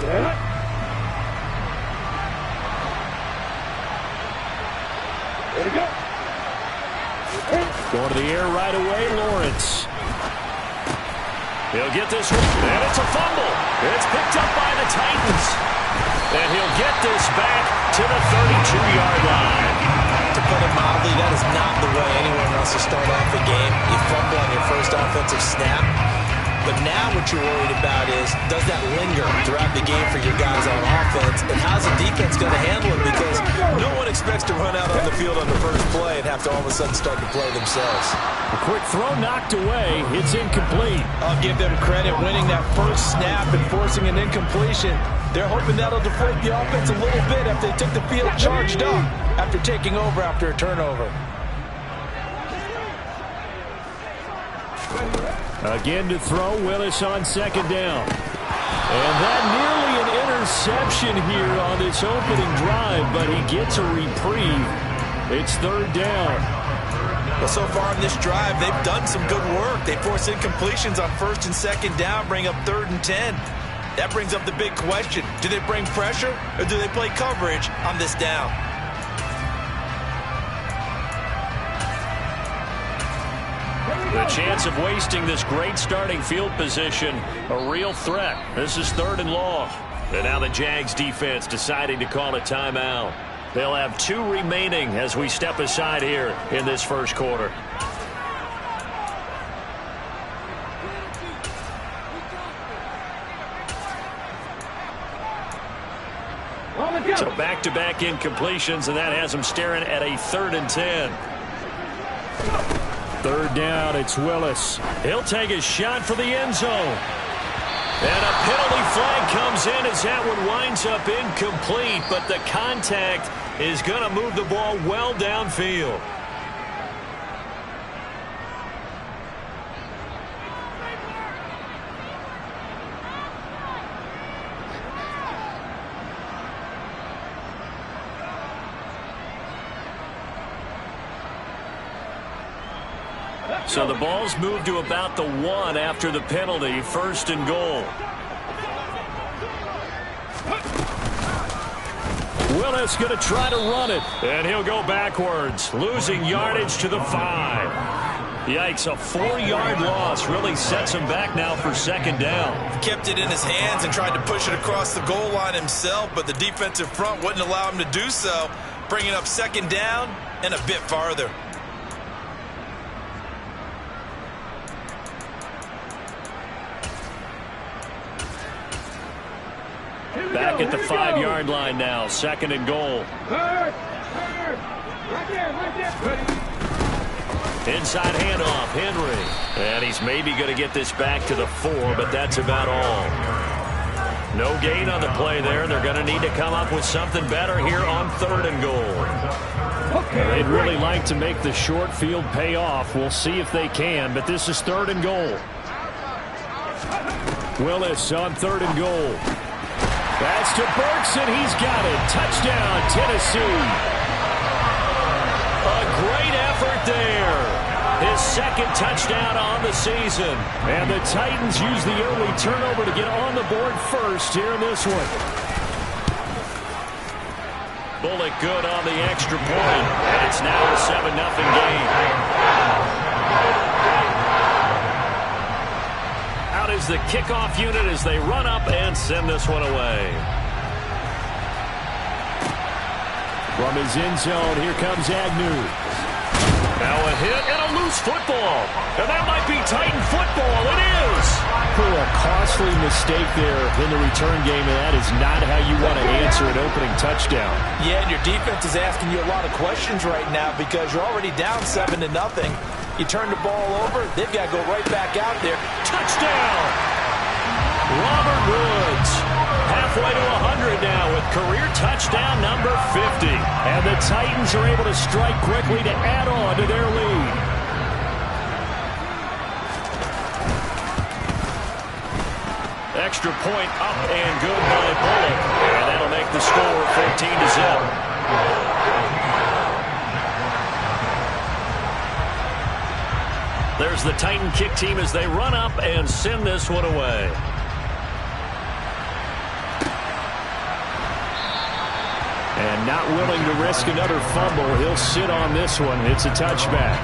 There you go. Going to the air right away, Lawrence. He'll get this one, and it's a fumble. It's picked up by the Titans. And he'll get this back to the 32-yard line. To put it mildly, that is not the way anyone wants to start off the game. You fumble on your first offensive snap. But now what you're worried about is, does that linger throughout the game for your guys on offense? And how's the defense going to handle it? Because no one expects to run out on the field on the first play and have to all of a sudden start to play themselves. A quick throw knocked away. It's incomplete. I'll give them credit winning that first snap and forcing an incompletion. They're hoping that'll deflate the offense a little bit after they took the field charged up after taking over after a turnover. Again to throw, Willis on second down. And that nearly an interception here on this opening drive, but he gets a reprieve. It's third down. Well, so far in this drive, they've done some good work. They force incompletions on first and second down, bring up 3rd and 10. That brings up the big question. Do they bring pressure or do they play coverage on this down? The chance of wasting this great starting field position, a real threat. This is 3rd and long. And now the Jags defense deciding to call a timeout. They'll have 2 remaining as we step aside here in this first quarter. So back-to-back incompletions, and that has them staring at a 3rd and 10. 3rd down, it's Willis. He'll take a shot for the end zone. And a penalty flag comes in as that one winds up incomplete, but the contact is going to move the ball well downfield. So the ball's moved to about the 1 after the penalty, 1st and goal. Willis going to try to run it, and he'll go backwards, losing yardage to the 5. Yikes, a 4-yard loss really sets him back now for 2nd down. Kept it in his hands and tried to push it across the goal line himself, but the defensive front wouldn't allow him to do so, bringing up 2nd down and a bit farther. Back at the 5-yard line now, 2nd and goal. Inside handoff, Henry. And he's maybe going to get this back to the 4, but that's about all. No gain on the play there. They're going to need to come up with something better here on 3rd and goal. They'd really like to make the short field pay off. We'll see if they can, but this is 3rd and goal. Willis on 3rd and goal. That's to Burks, and he's got it. Touchdown, Tennessee. A great effort there. His 2nd touchdown on the season. And the Titans use the early turnover to get on the board first here in this one. Bullock good on the extra point. And it's now a 7-0 game. Out is the kickoff unit as they run up and send this one away. From his end zone, here comes Agnew. Now a hit and a loose football. And that might be Titan football. It is. A costly mistake there in the return game, and that is not how you want to answer an opening touchdown. Yeah, and your defense is asking you a lot of questions right now because you're already down 7-0. You turn the ball over, they've got to go right back out there. Touchdown! Robert Woods, halfway to 100 now with career touchdown number 50. And the Titans are able to strike quickly to add on to their lead. Extra point up and good by Bullock. And that'll make the score 14-0. There's the Titan kick team as they run up and send this one away. And not willing to risk another fumble. He'll sit on this one. It's a touchback.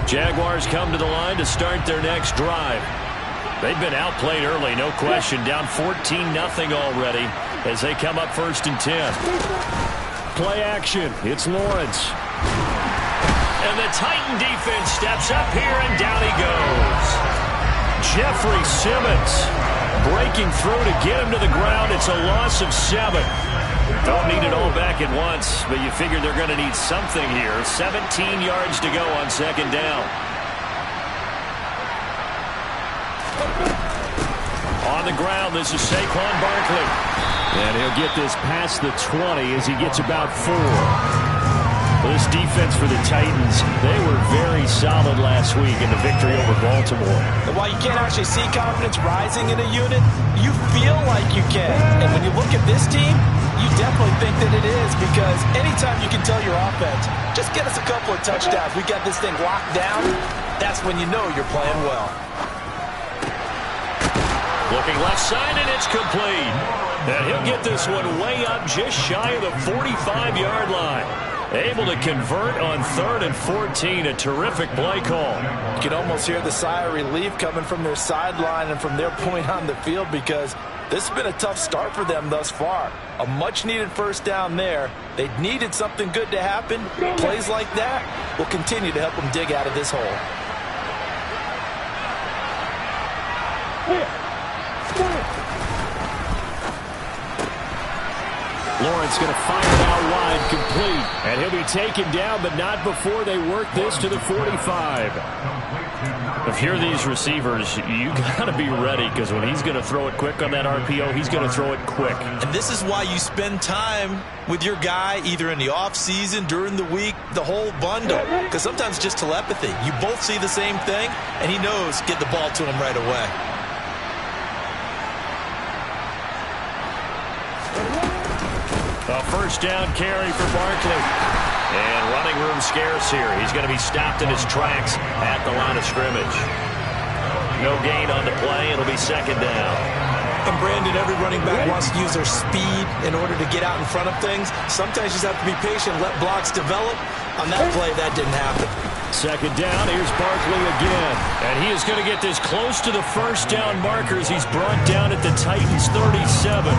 Jaguars come to the line to start their next drive. They've been outplayed early, no question. Down 14-0 already as they come up 1st and 10. Play action. It's Lawrence. And the Titan defense steps up here, and down he goes. Jeffrey Simmons breaking through to get him to the ground. It's a loss of 7. Don't need it all back at once, but you figure they're going to need something here. 17 yards to go on 2nd down. On the ground, this is Saquon Barkley. And he'll get this past the 20 as he gets about 4. This defense for the Titans, they were very solid last week in the victory over Baltimore. And while you can't actually see confidence rising in a unit, you feel like you can. And when you look at this team, you definitely think that it is, because anytime you can tell your offense, just get us a couple of touchdowns, we got this thing locked down, that's when you know you're playing well. Looking left side, and it's complete. And he'll get this one way up just shy of the 45-yard line. Able to convert on 3rd and 14. A terrific play call. You can almost hear the sigh of relief coming from their sideline and from their point on the field, because this has been a tough start for them thus far. A much-needed 1st down there. They needed something good to happen. Plays like that will continue to help them dig out of this hole. Lawrence going to fire it out wide, complete. And he'll be taken down, but not before they work this to the 45. If you're these receivers, you got to be ready, because when he's going to throw it quick on that RPO, he's going to throw it quick. And this is why you spend time with your guy, either in the offseason, during the week, the whole bundle. Because sometimes it's just telepathy. You both see the same thing, and he knows get the ball to him right away. A 1st down carry for Barkley. And running room scarce here. He's going to be stopped in his tracks at the line of scrimmage. No gain on the play. It'll be 2nd down. And Brandon, every running back wants to use their speed in order to get out in front of things. Sometimes you just have to be patient, let blocks develop. On that play, that didn't happen. 2nd down, here's Barkley again. And he is going to get this close to the 1st down markers. He's brought down at the Titans' 37.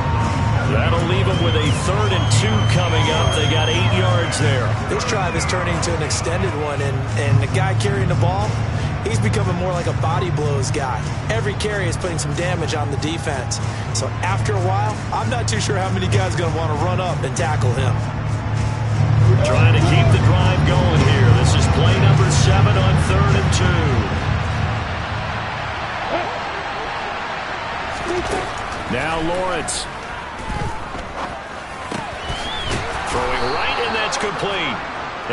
That'll leave them with a 3rd and 2 coming up. They got 8 yards there. This drive is turning into an extended one, and the guy carrying the ball, he's becoming more like a body blows guy. Every carry is putting some damage on the defense. So after a while, I'm not too sure how many guys are going to want to run up and tackle him. Trying to keep the drive going here. This is play number 7 on 3rd and 2. Now Lawrence. Throwing right, and that's complete.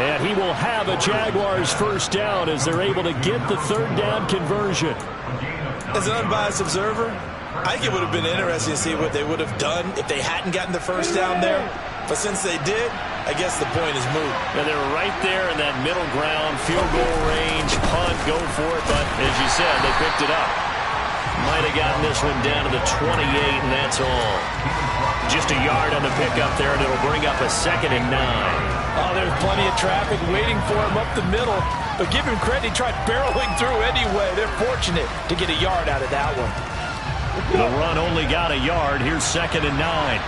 And he will have a Jaguars 1st down as they're able to get the 3rd down conversion. As an unbiased observer, I think it would have been interesting to see what they would have done if they hadn't gotten the 1st down there. But since they did, I guess the point is moot. And they were right there in that middle ground, field goal range, punt, go for it. But as you said, they picked it up. Might have gotten this one down to the 28, and that's all. Just a yard on the pickup there, and it'll bring up a 2nd and 9. Oh, there's plenty of traffic waiting for him up the middle. But give him credit, he tried barreling through anyway. They're fortunate to get a yard out of that one. The run only got a yard. Here's 2nd and 9.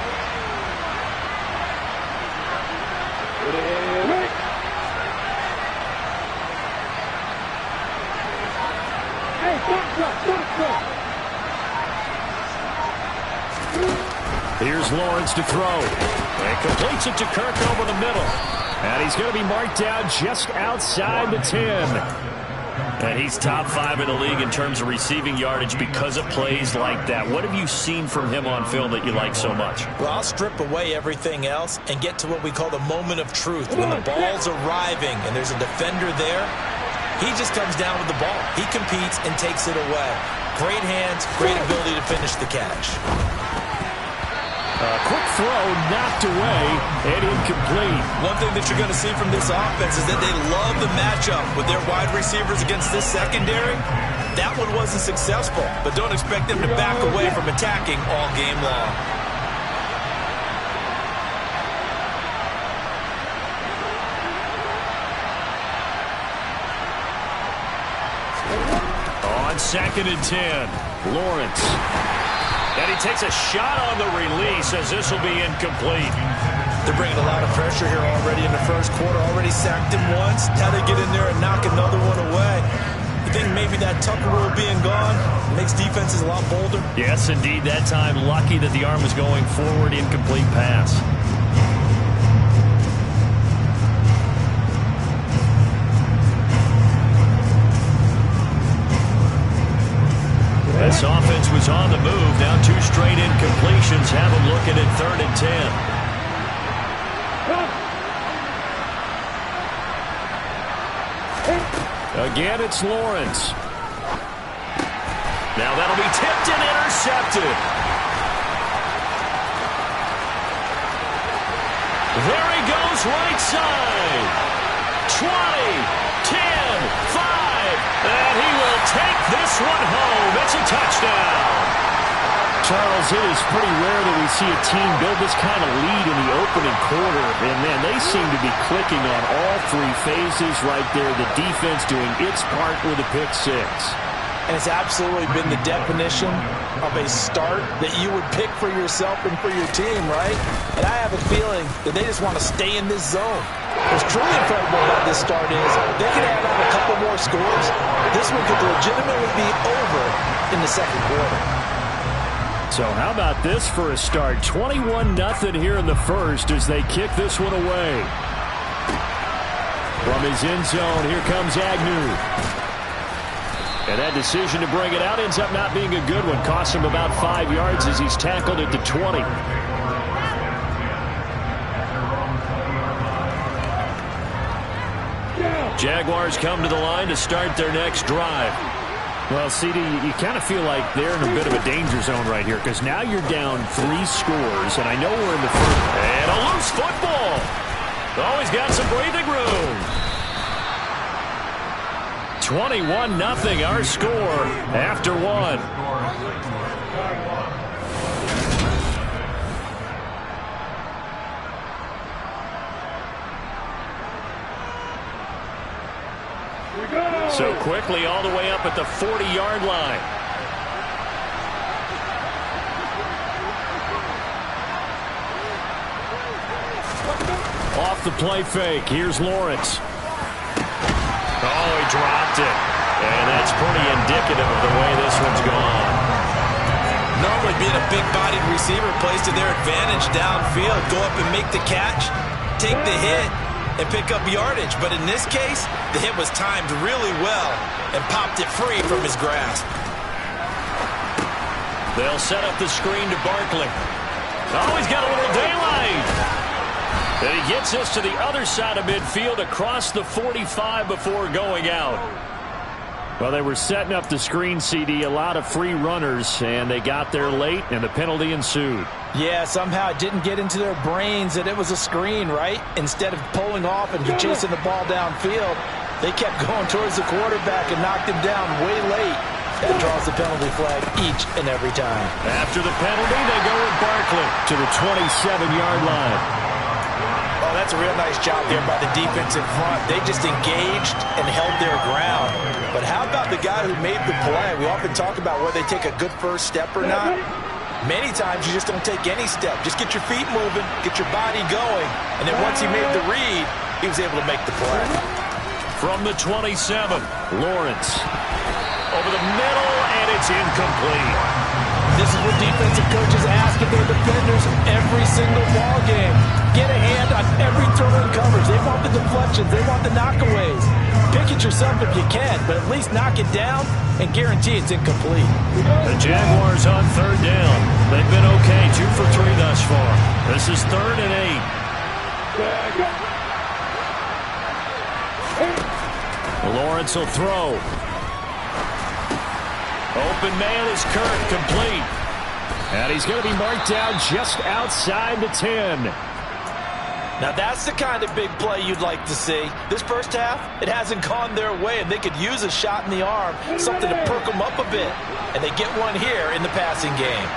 Here's Lawrence to throw. And completes it to Kirk over the middle. And he's going to be marked down just outside the 10. And he's top 5 in the league in terms of receiving yardage because of plays like that. What have you seen from him on film that you like so much? Well, I'll strip away everything else and get to what we call the moment of truth. When the ball's arriving and there's a defender there, he just comes down with the ball. He competes and takes it away. Great hands, great ability to finish the catch. Quick throw, knocked away, and incomplete. One thing that you're going to see from this offense is that they love the matchup with their wide receivers against this secondary. That one wasn't successful, but don't expect them to back away from attacking all game long. On 2nd and 10, Lawrence. And he takes a shot on the release as this will be incomplete. They're bringing a lot of pressure here already in the first quarter. Already sacked him once. Now they get in there and knock another one away. You think maybe that Tucker rule being gone makes defenses a lot bolder? Yes, indeed. That time, lucky that the arm was going forward. Incomplete pass. This offense was on the move. Now 2 straight incompletions have them looking at 3rd and 10. Again, it's Lawrence. Now that'll be tipped and intercepted. There he goes, right side. 20, 10, 5. And he will take this one home. It's a touchdown. Charles, it is pretty rare that we see a team build this kind of lead in the opening quarter. And, man, they seem to be clicking on all 3 phases right there. The defense doing its part with a pick 6. And it's absolutely been the definition of a start that you would pick for yourself and for your team, right? And I have a feeling that they just want to stay in this zone. What's truly incredible about this start is they can add on a couple more scores. This one could legitimately be over in the second quarter. So how about this for a start? 21-0 here in the first as they kick this one away. From his end zone, here comes Agnew. And that decision to bring it out ends up not being a good one. Costs him about 5 yards as he's tackled at the 20. Jaguars come to the line to start their next drive. Well, CD, you kind of feel like they're in a bit of a danger zone right here because now you're down 3 scores, and I know we're in the first. And a loose football. Always got some breathing room. 21-0 our score after 1. So quickly all the way up at the 40-yard line. Off the play fake. Here's Lawrence. Oh, he dropped it. And that's pretty indicative of the way this one's gone. Normally being a big-bodied receiver plays to their advantage downfield. Go up and make the catch, take the hit, and pick up yardage. But in this case, the hit was timed really well and popped it free from his grasp. They'll set up the screen to Barkley. Oh, he's got a little daylight. And he gets us to the other side of midfield across the 45 before going out. Well, they were setting up the screen, CD, a lot of free runners, and they got there late, and the penalty ensued. Yeah, somehow it didn't get into their brains that it was a screen, right? Instead of pulling off and chasing the ball downfield, they kept going towards the quarterback and knocked him down way late. That draws the penalty flag each and every time. After the penalty, they go with Barkley to the 27-yard line. Oh, that's a real nice job there by the defense in front. They just engaged and held their ground. But how about the guy who made the play? We often talk about whether they take a good first step or not. Many times you just don't take any step. Just get your feet moving, get your body going, and then once he made the read, he was able to make the play. From the 27, Lawrence. Over the middle, and it's incomplete. This is what defensive coaches ask of their defenders every single ball game. Get a hand on every throw in coverage. They want the deflections. They want the knockaways. Pick it yourself if you can, but at least knock it down and guarantee it's incomplete. The Jaguars on 3rd down. They've been okay, 2 for 3 thus far. This is 3rd and 8. Lawrence will throw. Open man is Kirk, complete. And he's going to be marked down just outside the 10. Now that's the kind of big play you'd like to see. This first half, it hasn't gone their way, and they could use a shot in the arm, something to perk them up a bit. And they get one here in the passing game.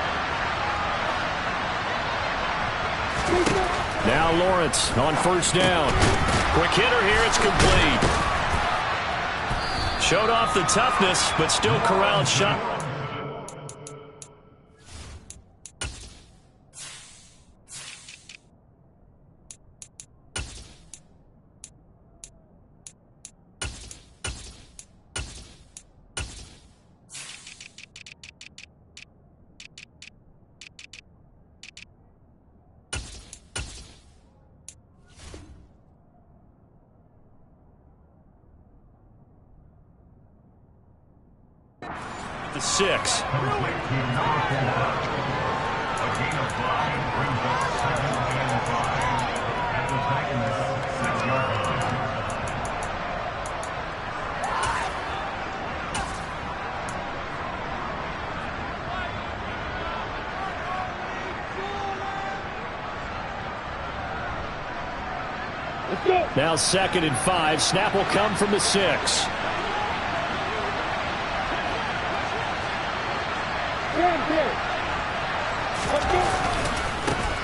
Now Lawrence on first down. Quick hitter here, it's complete. Showed off the toughness, but still corralled shot. The 6. Now 2nd and 5. Snap will come from the 6.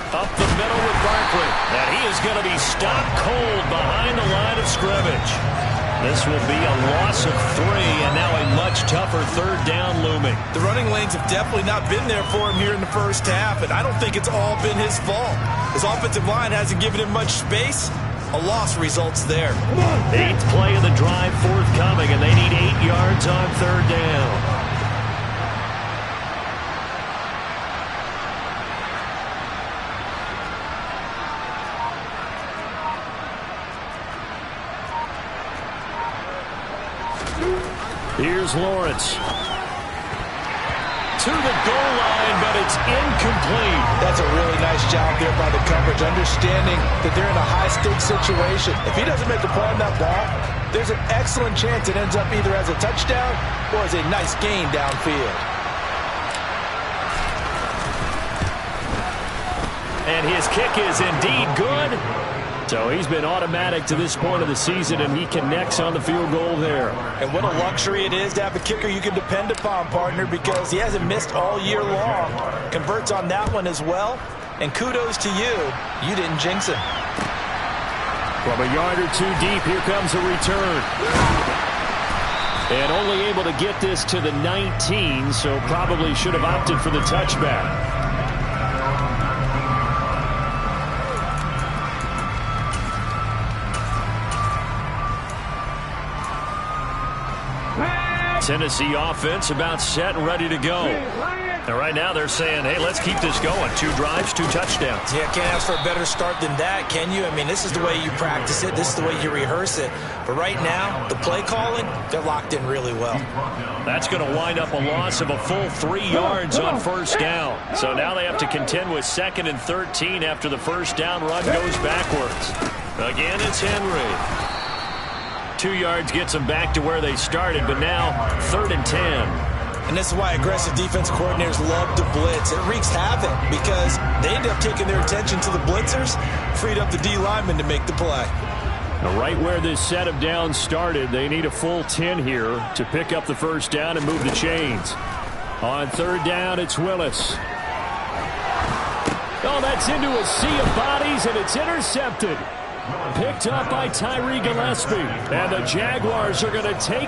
Up the middle with Barkley. And he is going to be stopped cold behind the line of scrimmage. This will be a loss of 3, and now a much tougher 3rd down looming. The running lanes have definitely not been there for him here in the first half, and I don't think it's all been his fault. His offensive line hasn't given him much space. A loss results there. 8th play of the drive forthcoming, and they need 8 yards on 3rd down. Here's Lawrence. To the goal line, but it's incomplete. That's a really nice job there by the coverage, understanding that they're in a high-stakes situation. If he doesn't make a play on that ball, there's an excellent chance it ends up either as a touchdown or as a nice gain downfield. And his kick is indeed good. So he's been automatic to this point of the season, and he connects on the field goal there. And what a luxury it is to have a kicker you can depend upon, partner, because he hasn't missed all year long. Converts on that one as well. And kudos to you. You didn't jinx him. From a yard or 2 deep, here comes a return. And only able to get this to the 19, so probably should have opted for the touchback. Tennessee offense about set and ready to go. And right now they're saying, hey, let's keep this going. 2 drives, 2 touchdowns. Yeah, can't ask for a better start than that, can you? I mean, this is the way you practice it. This is the way you rehearse it. But right now, the play calling, they're locked in really well. That's going to wind up a loss of a full 3 yards on first down. So now they have to contend with 2nd and 13 after the first down run goes backwards. Again, it's Henry. 2 yards gets them back to where they started, but now 3rd and 10. And this is why aggressive defensive coordinators love to blitz. It wreaks havoc because they end up taking their attention to the blitzers, freed up the D lineman to make the play. Now right where this set of downs started, they need a full 10 here to pick up the first down and move the chains. On 3rd down, it's Willis. Oh, that's into a sea of bodies, and it's intercepted. Picked up by Tyree Gillespie. And the Jaguars are going to take